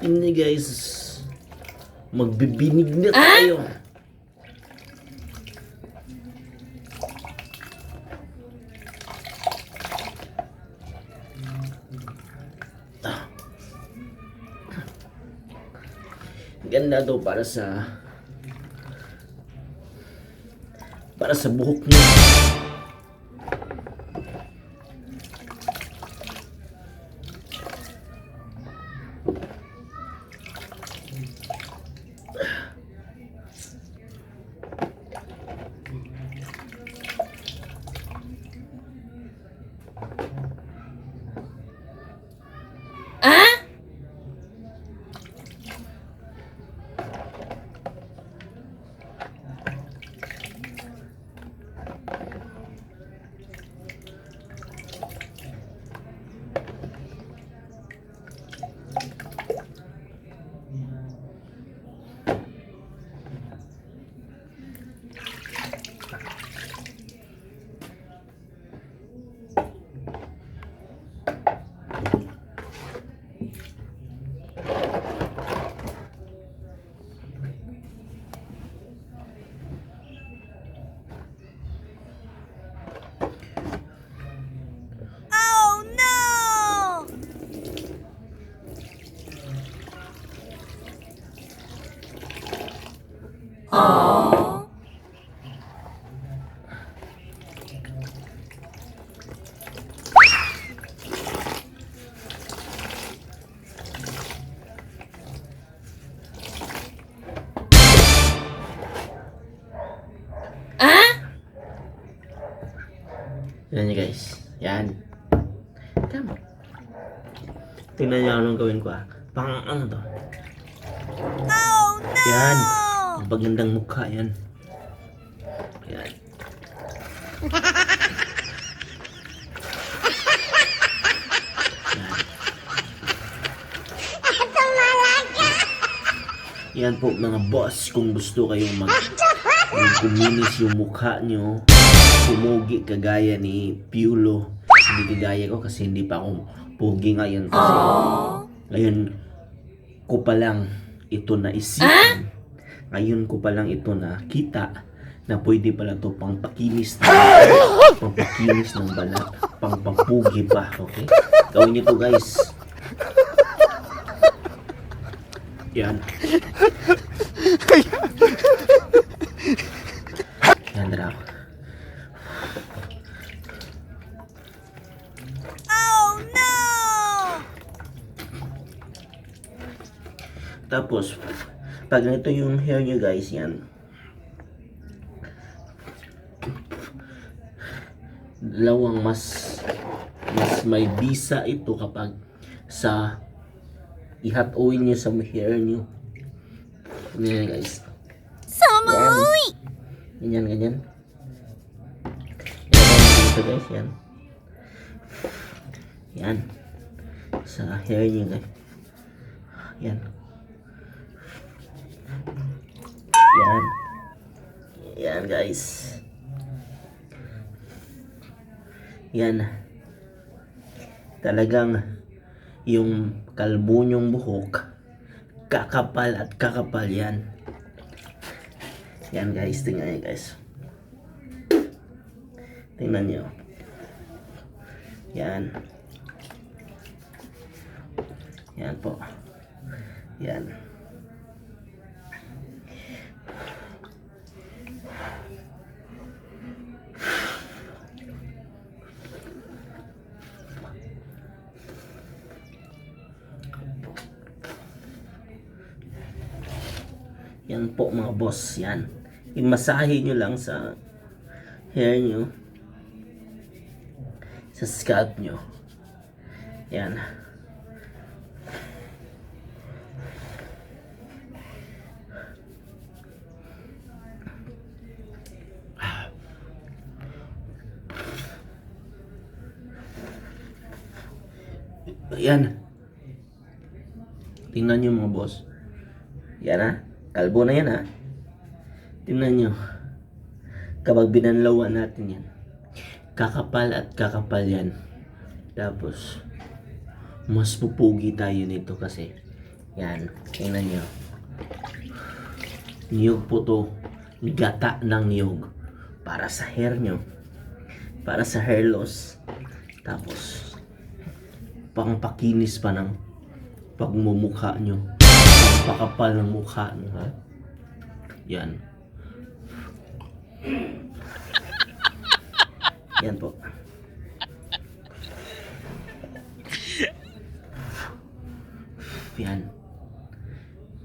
Hindi guys, magbibinig na tayo. Ganda to para sa buhok niyo. Yan niyo guys. Yan. Tama. Tingnan niyo anong gawin ko Pang ano to? Oh no! Yan. Ang pagandang mukha yan. Yan. Yan po mga boss, kung gusto kayong kuminis yung mukha nyo, pumugi kagaya ni Piolo. Hindi kagaya ko kasi hindi pa ako pugi ngayon kasi ngayon ko pa lang ito na isipan. Ngayon ko pa lang ito na kita na pwede pala to pang pakinis ng balat, pang papugi pa, okay? Gawin niyo to guys. Yan. Yan daw. Oh no! Tapos, pag ito yung hair nyo guys, yan. Dalawang mas may bisa ito kapag sa i-hot oil nyo sa hair nyo. Ganyan guys. Samoy! Ganyan. Ganyan dito guys, yan. Yan. Sa hair nyo guys. Yan. Yan. Yan guys. Yan. Talagang yung kalbo nyong buhok kakapal at kakapal yan. Yan guys, tingnan nyo guys. Tingnan nyo. Yan. Yan po. Yan. Yan po mga boss, yan. Imasahe nyo lang sa hair nyo, sa scalp nyo. Yan. Yan. Tingnan nyo mga boss. Yan kalbo na yan Tingnan nyo. Kapag binanlawan natin yan, kakapal at kakapal yan. Tapos mas pupugi tayo nito kasi Yan, tingnan nyo. Niyog po to. Gata ng niyog. Para sa hair nyo. Para sa hair loss. Tapos, pangpakinis pa ng pagmumukha nyo. Pagpakapal ng mukha nyo, ha? Yan. Yan po. Yan.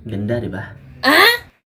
Ganda, di ba?